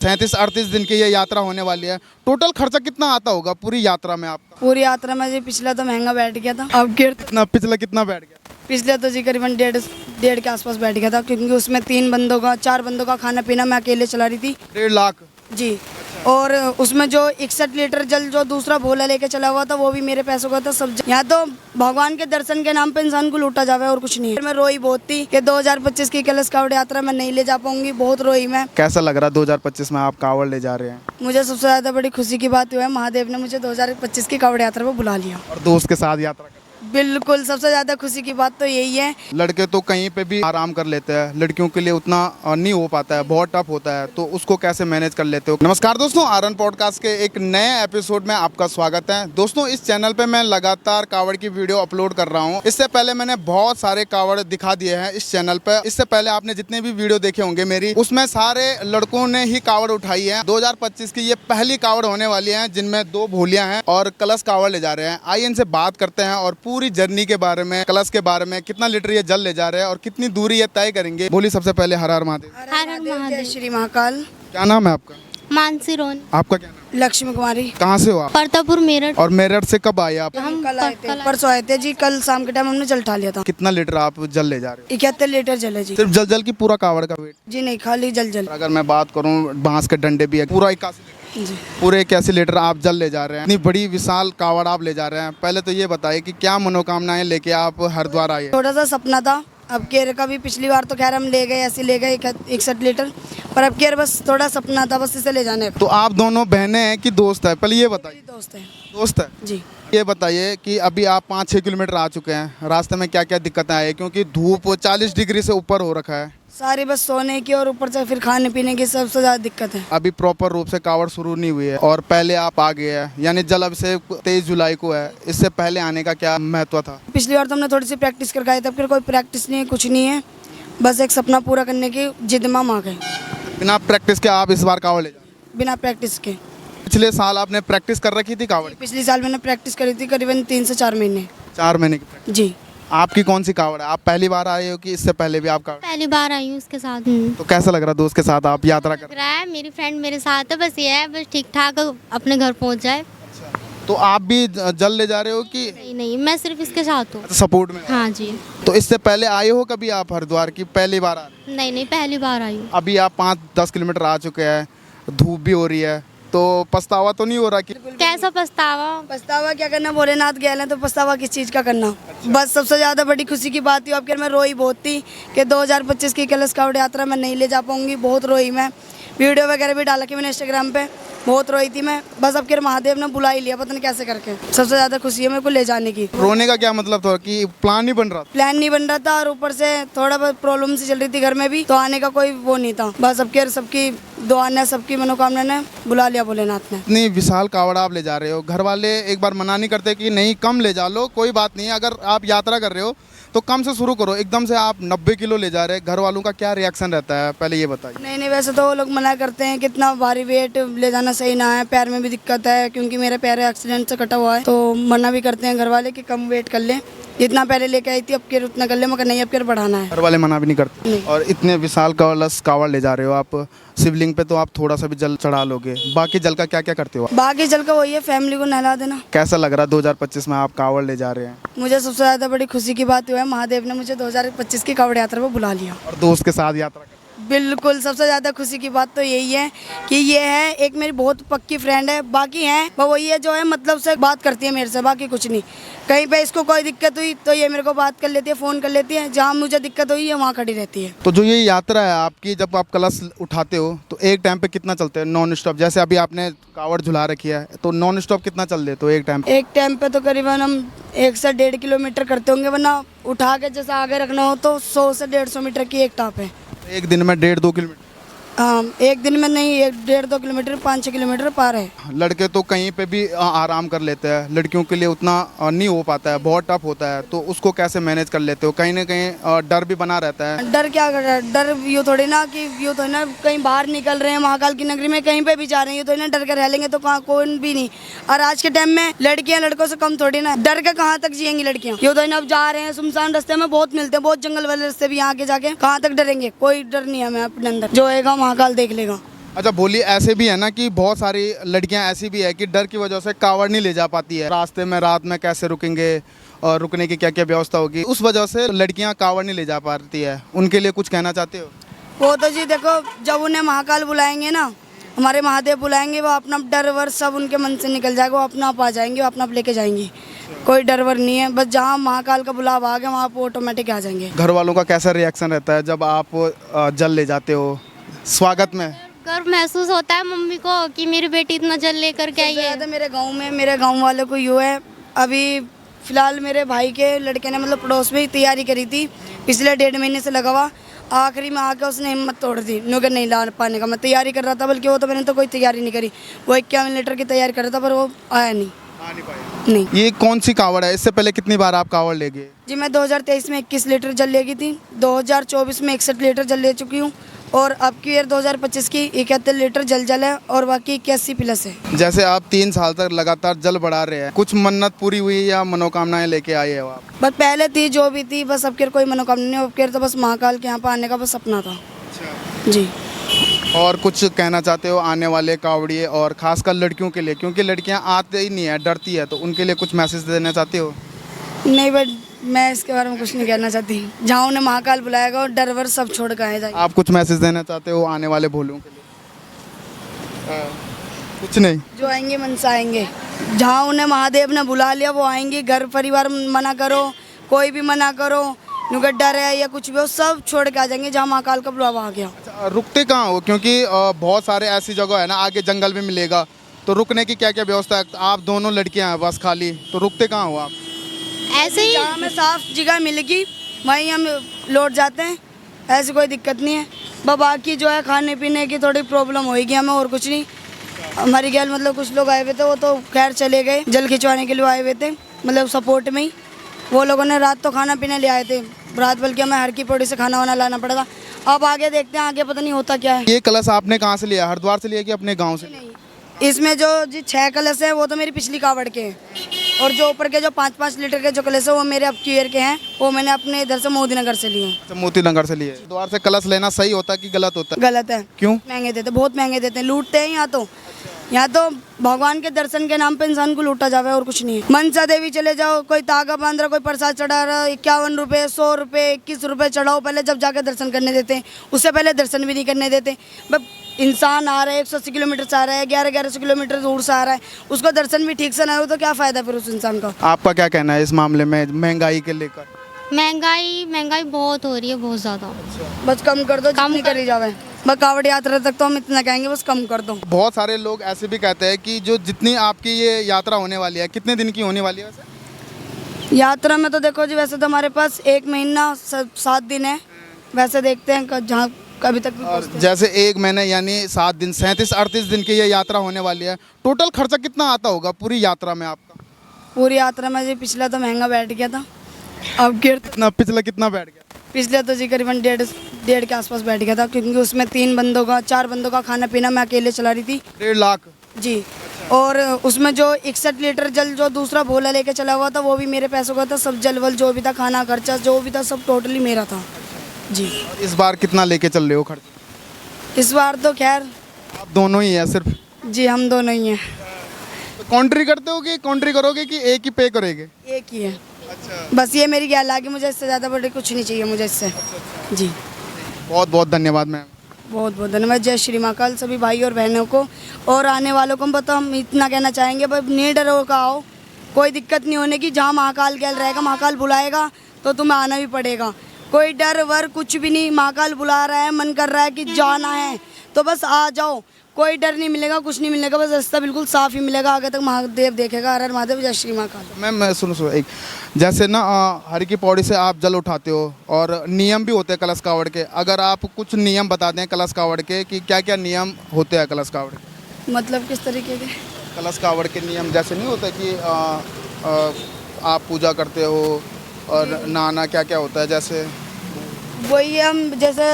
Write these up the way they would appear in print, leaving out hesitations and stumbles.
37-38 दिन की ये यात्रा होने वाली है। टोटल खर्चा कितना आता होगा पूरी यात्रा में आपका? पूरी यात्रा में जी पिछला तो महंगा बैठ गया था। अब गिर पिछला कितना बैठ गया? पिछले तो जी करीबन डेढ़ के आसपास बैठ गया था, क्योंकि उसमें 4 बंदों का खाना पीना मैं अकेले चला रही थी। 1.5 लाख जी। और उसमें जो 61 लीटर जल जो दूसरा भोला लेके चला हुआ था वो भी मेरे पैसों का था सब। यहाँ तो भगवान के दर्शन के नाम पे इंसान को लूटा जावे और कुछ नहीं है। मैं रोई बहुत थी कि 2025 की कलश कावड़ यात्रा मैं नहीं ले जा पाऊंगी, बहुत रोई मैं। कैसा लग रहा है 2025 में आप कावड़ ले जा रहे हैं? मुझे सबसे ज्यादा बड़ी खुशी की बात हुआ है, महादेव ने मुझे 2025 की कावड़ यात्रा में बुला लिया। और दोस्त के साथ यात्रा कर? बिल्कुल, सबसे ज्यादा खुशी की बात तो यही है। लड़के तो कहीं पे भी आराम कर लेते हैं, लड़कियों के लिए उतना नहीं हो पाता है, बहुत टफ होता है, तो उसको कैसे मैनेज कर लेते हो? नमस्कार दोस्तों, आरन पॉडकास्ट के एक नए एपिसोड में आपका स्वागत है। दोस्तों, इस चैनल पे मैं लगातार कावड़ की वीडियो अपलोड कर रहा हूँ। इससे पहले मैंने बहुत सारे कावड़ दिखा दिए हैं इस चैनल पे। इससे पहले आपने जितने भी वीडियो देखे होंगे मेरी, उसमें सारे लड़कों ने ही कावड़ उठाई है। 2025 की ये पहली कावड़ होने वाली है, जिनमें 2 भोलियां हैं और कलश कावड़ ले जा रहे हैं। आइए इनसे बात करते हैं और पूरी जर्नी के बारे में, कलश के बारे में, कितना लीटर ये जल ले जा रहे हैं और कितनी दूरी ये तय करेंगे। बोली सबसे पहले हर हर महादेव। हर हर महादेव, जय श्री महाकाल। क्या नाम है आपका? मानसी रोन। आपका क्या नाम? लक्ष्मी कुमारी। कहाँ से हो आप? परतापुर मेरठ। और मेरठ से कब आए आप? हम कल आए थे, परसों आए थे जी। कल शाम के टाइम हमने जल उठा लिया था। कितना लीटर आप जल ले जा रहे हो? 71 लीटर जल है जी। सिर्फ जल की पूरा कावड़ का वेट? जी नहीं, खाली जल। अगर मैं बात करूँ, बांस के डंडे भी है, पूरा 81 जी। पूरे 81 लीटर आप जल ले जा रहे हैं। इतनी बड़ी विशाल कावड़ आप ले जा रहे हैं। पहले तो ये बताइए कि क्या मनोकामनाएं लेके आप हरिद्वार आए? थोड़ा सा सपना था। अब केर का भी पिछली बार तो खैर हम ले गए, ऐसे ले गए 61 लीटर, पर अब केर बस थोड़ा सपना था, बस इसे ले जाने का। तो आप दोनों बहनें हैं कि दोस्त है? पहले ये बताइए। दोस्त है। दोस्त है जी। ये बताइए कि अभी आप 5-6 किलोमीटर आ चुके हैं, रास्ते में क्या क्या दिक्कतें आई? क्योंकि धूप 40 डिग्री से ऊपर हो रखा है। सारी बस सोने की और ऊपर से फिर खाने पीने की सबसे ज्यादा दिक्कत है। अभी प्रॉपर रूप से कावड़ शुरू नहीं हुई है और पहले आप आ गए हैं, यानी जल अभिषेक 23 जुलाई को है। इससे पहले आने का क्या महत्व था? पिछली बार तो हमने थोड़ी सी प्रैक्टिस करके आए थे, फिर कोई प्रैक्टिस नहीं है, कुछ नहीं है, बस एक सपना पूरा करने की जिद में हम आ गए। बिना प्रैक्टिस के आप इस बार कावड़ ले जाए? बिना प्रैक्टिस के। पिछले साल आपने प्रैक्टिस कर रखी थी कावड़? पिछले साल मैंने प्रैक्टिस करी थी करीबन 3 से 4 महीने। 4 महीने की प्रैक्टिस। जी। आपकी कौन सी कावड़ है? आप पहली बार आए हो कि इससे पहले भी आप कावड़? पहली बार आई हूँ उसके साथ। तो कैसा लग रहा है दोस्त के साथ आप यात्रा कर? लग रहा है मेरी फ्रेंड मेरे साथ है, बस ये है बस ठीक ठाक अपने घर पहुँच जाए। तो आप भी जल ले जा रहे हो कि? नहीं, मैं सिर्फ इसके साथ हूँ। सपोर्ट में? हाँ जी। तो इससे पहले आए हो कभी आप हरिद्वार की? पहली बार आ रहे? नहीं, पहली बार आई हूँ। अभी आप 5-10 किलोमीटर आ चुके हैं, धूप भी हो रही है, तो पछतावा तो नहीं हो रहा कि? कैसा पछतावा क्या करना, भोलेनाथ गए हैं तो पछतावा किस चीज़ का करना। बस सबसे ज़्यादा बड़ी खुशी की बात थी, अब मैं रोई बहुत थी कि 2025 की कलश कावड़ यात्रा मैं नहीं ले जा पाऊंगी, बहुत रोई मैं। वीडियो वगैरह भी डाला कि मैंने इंस्टाग्राम पे, बहुत रोई थी मैं। बस अब महादेव ने बुला ही लिया, पता नहीं कैसे करके। सबसे ज़्यादा खुशी है मेरे को ले जाने की। रोने का क्या मतलब था कि प्लान नहीं बन रहा? प्लान नहीं बन रहा था और ऊपर से थोड़ा बहुत प्रॉब्लम सी चल रही थी घर में भी, तो आने का कोई वो नहीं था। बस अब सबकी दुआ ने, सबकी मनोकामना ने बुला लिया भोलेनाथ ने। इतनी विशाल कावड़ आप ले जा रहे हो, घर वाले एक बार मना नहीं करते कि नहीं कम ले जा लो, कोई बात नहीं है, अगर आप यात्रा कर रहे हो तो कम से शुरू करो, एकदम से आप 90 किलो ले जा रहे हैं, घर वालों का क्या रिएक्शन रहता है पहले ये बताइए? नहीं, वैसे तो वो लोग मना करते हैं कि इतना भारी वेट ले जाना सही ना है, पैर में भी दिक्कत है, क्योंकि मेरा पैर एक्सीडेंट से कटा हुआ है, तो मना भी करते हैं घर वाले कि कम वेट कर ले, जितना पहले लेके आई थी अब केर उतना कर ले, मगर नहीं अब केर बढ़ाना है। घर वाले मना भी नहीं करते? और इतने विशाल कलश कावड़ ले जा रहे हो आप, शिवलिंग पे तो आप थोड़ा सा भी जल चढ़ा लोगे, बाकी जल का क्या क्या करते हो? बाकी जल का वही है, फैमिली को नहला देना। कैसा लग रहा है 2025 में आप कावड़ ले जा रहे हैं? मुझे सबसे ज्यादा बड़ी खुशी की बात हुआ है, महादेव ने मुझे 2025 की कावड़ यात्रा में बुला लिया। और दोस्त के साथ यात्रा कर? बिल्कुल, सबसे ज़्यादा खुशी की बात तो यही है कि ये है एक मेरी बहुत पक्की फ्रेंड है। बाकी हैं वो वही है जो है मतलब से बात करती है मेरे से, बाकी कुछ नहीं। कहीं पे इसको कोई दिक्कत हुई तो ये मेरे को बात कर लेती है, फ़ोन कर लेती है, जहाँ मुझे दिक्कत हुई है वहाँ खड़ी रहती है। तो जो ये यात्रा है आपकी, जब आप कलश उठाते हो तो एक टाइम पे कितना चलते हैं नॉन स्टॉप? जैसे अभी आपने कावड़ झुला रखी है, तो नॉन स्टॉप कितना चल देते हो एक टाइम? एक टाइम पे तो करीबन हम 1 से 1.5 किलोमीटर करते होंगे, वरना उठा के जैसे आगे रखना हो तो 100 से 150 मीटर की एक टाप है। एक दिन में 1.5-2 किलोमीटर? हाँ, एक दिन में नहीं, 1-1.5-2 किलोमीटर, 5-6 किलोमीटर पार है। लड़के तो कहीं पे भी आराम कर लेते हैं, लड़कियों के लिए उतना नहीं हो पाता है, बहुत टफ होता है, तो उसको कैसे मैनेज कर लेते हो? कहीं ना कहीं डर भी बना रहता है। डर क्या कर रहा है? डर यूँ थोड़ी ना कि यूँ थोड़ी ना कहीं बाहर निकल रहे हैं महाकाल की नगरी में, कहीं पे भी जा रहे हैं, ये थोड़ी ना डर कर रह लेंगे तो कहाँ कोई भी नहीं। और आज के टाइम में लड़कियां लड़कों से कम थोड़ी ना, डर के कहाँ तक जिएंगी लड़कियां? यूँ थोड़ी ना अब जा रहे हैं, सुनसान रास्ते में बहुत मिलते हैं, बहुत जंगल वाले रास्ते भी, यहाँ आगे जाके कहाँ तक डरेंगे? कोई डर नहीं है हमें अपने अंदर, जो होएगा महाकाल देख लेगा। अच्छा बोलिए, ऐसे भी है ना कि बहुत सारी लड़कियां ऐसी भी है कि डर की वजह से कावड़ नहीं ले जा पाती है, रास्ते में रात में कैसे रुकेंगे और रुकने की क्या क्या व्यवस्था होगी, उस वजह से लड़कियां कावड़ नहीं ले जा पाती है, उनके लिए कुछ कहना चाहते हो? वो तो जी देखो, जब उन्हें महाकाल बुलाएंगे ना, हमारे महादेव बुलाएंगे, वो अपना डर वर सब उनके मन से निकल जाएगा, वो अपना आप आ जाएंगे, वो अपना आप लेके जाएंगी। कोई डर वर नहीं है, बस जहाँ महाकाल का बुलावा आ गया वहाँ पर ऑटोमेटिक आ जाएंगे। घर वालों का कैसा रिएक्शन रहता है जब आप जल ले जाते हो स्वागत में? गर्व महसूस होता है मम्मी को कि मेरी बेटी इतना जल लेकर के आई है। ज़्यादा मेरे गांव में, मेरे गांव वालों को यूँ है, अभी फिलहाल मेरे भाई के लड़के ने मतलब पड़ोस में ही तैयारी करी थी, पिछले 1.5 महीने से लगा हुआ, आखिरी में आके उसने हिम्मत तोड़ दी, नुगर नहीं ला पाने का। मैं तैयारी कर रहा था, बल्कि वो तो मैंने तो कोई तैयारी नहीं करी, वो 51 लीटर की तैयारी कर रहा था, पर वो आया नहीं। आ नहीं पाए। नहीं ये कौन सी कावड़ है? इससे पहले कितनी बार आप कावड़ ले गए? जी, मैं 2023 में 21 लीटर जल लेगी थी, 2024 में 61 लीटर जल ले चुकी हूँ, और अब की ईयर 2025 की 71 लीटर जल है, और बाकी 81 प्लस है। जैसे आप 3 साल तक लगातार जल बढ़ा रहे हैं, कुछ मन्नत पूरी हुई या मनोकामनाएं लेके आए हो आप? बस पहले थी जो भी थी, बस अब के कोई मनोकामना नहीं, अब के तो बस महाकाल के यहाँ पर आने का बस सपना था जी। और कुछ कहना चाहते हो आने वाले कावड़िए और खासकर लड़कियों के लिए, क्योंकि लड़कियां आते ही नहीं है, डरती है, तो उनके लिए कुछ मैसेज देना चाहते हो? नहीं बट मैं इसके बारे में कुछ नहीं कहना चाहती, जहाँ उन्हें महाकाल बुलाएगा और डर वर सब छोड़ कर आए जाएंगे। आप कुछ मैसेज देना चाहते हो आने वाले भोलों के लिए? कुछ नहीं, जो आएंगे मन से आएंगे, जहाँ उन्हें महादेव ने बुला लिया वो आएंगे। घर परिवार मना करो, कोई भी मना करो, नुगट डर है या कुछ भी हो, सब छोड़ के आ जाएंगे जहाँ महाकाल का बुलावा आ गया। अच्छा, रुकते कहाँ हो? क्योंकि बहुत सारे ऐसी जगह है ना, आगे जंगल भी मिलेगा, तो रुकने की क्या क्या व्यवस्था है? आप दोनों लड़कियां हैं बस खाली, तो रुकते कहाँ हो आप? ऐसे ही जहाँ हमें साफ जगह मिलेगी वहीं हम लौट जाते हैं, ऐसी कोई दिक्कत नहीं है। बस बाकी जो है खाने पीने की थोड़ी प्रॉब्लम होएगी हमें, और कुछ नहीं। हमारी गैल मतलब कुछ लोग आए हुए थे, वो तो खैर चले गए, जल खिंचवाने के लिए आए हुए थे, मतलब सपोर्ट में ही। वो लोगों ने रात तो खाना पीने ले आए थे, रात बल्कि हमें हर की पौड़ी से खाना वाना लाना पड़ेगा। अब आगे देखते हैं, आगे पता नहीं होता क्या है। ये कलश आपने कहाँ से लिया? हरिद्वार से लिया कि अपने गाँव से? इसमें जो जी 6 कलश है वो तो मेरी पिछली कावड़ के हैं, और जो ऊपर के जो 5-5 लीटर के जो कलश है वो मेरे अब की ईयर के हैं, वो मैंने अपने इधर से मोदी नगर से लिए हैं। अच्छा, मोती नगर से लिए। हरिद्वार से कलश लेना सही होता है कि गलत होता है? गलत है। क्यों? महंगे देते, बहुत महंगे देते हैं, लूटते हैं यहाँ तो। यहाँ तो भगवान के दर्शन के नाम पे इंसान को लूटा जावे, और कुछ नहीं है। मनसा देवी चले जाओ, कोई तागा बांध रहा, कोई प्रसाद चढ़ा रहा, 51 रुपये, 100 रुपये, 21 रुपये चढ़ाओ पहले, जब जाके दर्शन करने देते हैं। उससे पहले दर्शन भी नहीं करने देते। बस इंसान आ रहा है 180 किलोमीटर से आ रहा है, 1100 किलोमीटर दूर से आ रहा है, उसको दर्शन भी ठीक से ना हो तो क्या फ़ायदा फिर उस इंसान का। आपका क्या कहना है इस मामले में महंगाई के लेकर? महंगाई बहुत हो रही है, बहुत ज़्यादा। बस कम कर दो, कम जितनी करी जावे। बस कावड़ यात्रा तक तो हम इतना कहेंगे, बस कम कर दो। बहुत सारे लोग ऐसे भी कहते हैं कि जो जितनी आपकी ये यात्रा होने वाली है, कितने दिन की होने वाली है वैसे? यात्रा में तो देखो जी, वैसे तो हमारे पास 1 महीना 7 दिन है, वैसे देखते हैं जहाँ कभी तक भी और पहुंचते हैं। जैसे 1 महीने यानी 7 दिन, 37-38 दिन की ये यात्रा होने वाली है। टोटल खर्चा कितना आता होगा पूरी यात्रा में आपका? पूरी यात्रा में जी पिछला तो महंगा बैठ गया था, अब गिर पिछला कितना बैठ गया? पिछले तो जी करीबन 1.5 के आसपास बैठ गया था, क्योंकि उसमें 4 बंदों का खाना पीना मैं अकेले चला रही थी। 1.5 लाख जी, और उसमें जो 61 लीटर जल जो दूसरा भोला लेके चला हुआ था वो भी मेरे पैसों का था, सब जल वल जो भी था, खाना खर्चा जो भी था, सब टोटली मेरा था जी। इस बार कितना लेके चल रहे हो खर्चा? इस बार तो खैर आप दोनों ही है सिर्फ? जी हम दोनों ही हैं। तो कॉन्ट्री करते हो कि कॉन्ट्री करोगे कि एक ही पे करोगे? एक ही है। अच्छा, बस ये मेरी ख्याल आगे, मुझे इससे ज़्यादा बड़े कुछ नहीं चाहिए मुझे इससे जी। बहुत बहुत धन्यवाद मैम। बहुत बहुत धन्यवाद। जय श्री महाकाल सभी भाई और बहनों को, और आने वालों को बता हम इतना कहना चाहेंगे, भाई निडर होकर आओ, कोई दिक्कत नहीं होने की। जहाँ महाकाल गैल रहेगा, महाकाल बुलाएगा तो तुम्हें आना भी पड़ेगा, कोई डर वर कुछ भी नहीं। महाकाल बुला रहा है, मन कर रहा है कि जाना है तो बस आ जाओ, कोई डर नहीं मिलेगा, कुछ नहीं मिलेगा, बस रास्ता बिल्कुल साफ ही मिलेगा, आगे तक महादेव देखेगा। हर हर महादेव, जय श्री महाकाल। मैं सुनो एक, जैसे ना हर की पौड़ी से आप जल उठाते हो और नियम भी होते हैं कलश कावड़ के, अगर आप कुछ नियम बता दें कलश कावड़ के कि क्या क्या नियम होते हैं कलश कावड़ के? मतलब किस तरीके के? कलश कावड़ के नियम जैसे नहीं होता कि आप पूजा करते हो और नहाना क्या क्या होता है, जैसे वही हम जैसे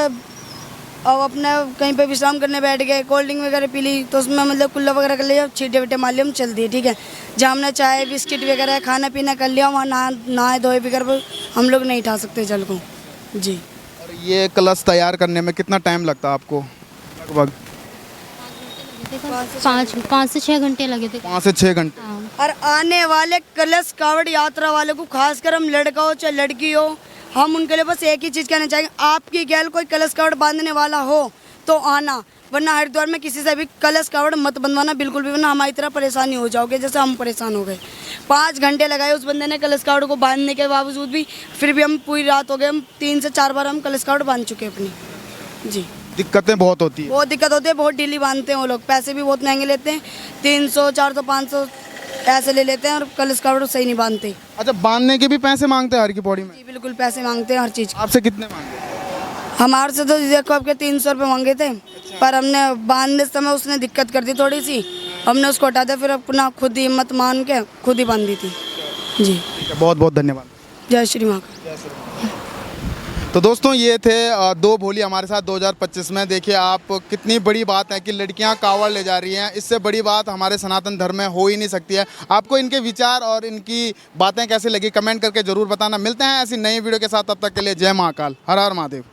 अब अपने कहीं पे विश्राम करने बैठ गए, कोल्ड ड्रिंक वगैरह पी ली तो उसमें मतलब कुल्ला वगैरह कर लिया, छींटे वीटे मार लिए, हम चल दिए, ठीक है। जहाँ हमने चाय बिस्किट वगैरह खाना पीना कर लिया, वहाँ नहाए धोए बगैर हम लोग नहीं उठा सकते जल को जी। और ये कलश तैयार करने में कितना टाइम लगता है आपको लगभग? देखो 5 से 6 घंटे लगे थे। 5 से 6 घंटे। हाँ। और आने वाले कलश कावड़ यात्रा वाले को खासकर हम लड़का हो चाहे लड़की हो, हम उनके लिए बस एक ही चीज़ कहना चाहेंगे, आपकी गैल कोई कलश कावड़ बांधने वाला हो तो आना, वरना हरिद्वार में किसी से भी कलश कावड़ मत बंधवाना बिल्कुल भी, वरना हमारी तरह परेशानी हो जाओगे जैसे हम परेशान हो गए। 5 घंटे लगाए उस बंदे ने कलश कावड़ को बांधने के बावजूद भी, फिर भी हम पूरी रात हो गए, हम 3 से 4 बार हम कलश कावड़ बांध चुके हैं अपनी। जी दिक्कतें बहुत होती है। बहुत दिक्कत होती है, बहुत ढीली बांधते हैं वो लोग, पैसे भी बहुत महंगे लेते हैं, 300 400 500 ऐसे ले लेते हैं और कलश कावड़ सही नहीं बांधते। अच्छा, बांधने के भी पैसे मांगते हैं हर की पौड़ी में? जी बिल्कुल पैसे मांगते हैं हर चीज़ के। आपसे कितने मांगे? हमारे से तो देखो आपके 300 रुपये मांगे थे, पर हमने बांधने समय उसने दिक्कत कर दी थोड़ी सी, हमने उसको हटा दिया, फिर अपना खुद ही हिम्मत मान के खुद ही बांध दी थी। जी बहुत बहुत धन्यवाद। जय श्री माँ। तो दोस्तों ये थे 2 भोली हमारे साथ 2025 में। देखिए आप, कितनी बड़ी बात है कि लड़कियां कावड़ ले जा रही हैं। इससे बड़ी बात हमारे सनातन धर्म में हो ही नहीं सकती है। आपको इनके विचार और इनकी बातें कैसी लगी कमेंट करके ज़रूर बताना। मिलते हैं ऐसी नई वीडियो के साथ, तब तक के लिए जय महाकाल, हर हर महादेव।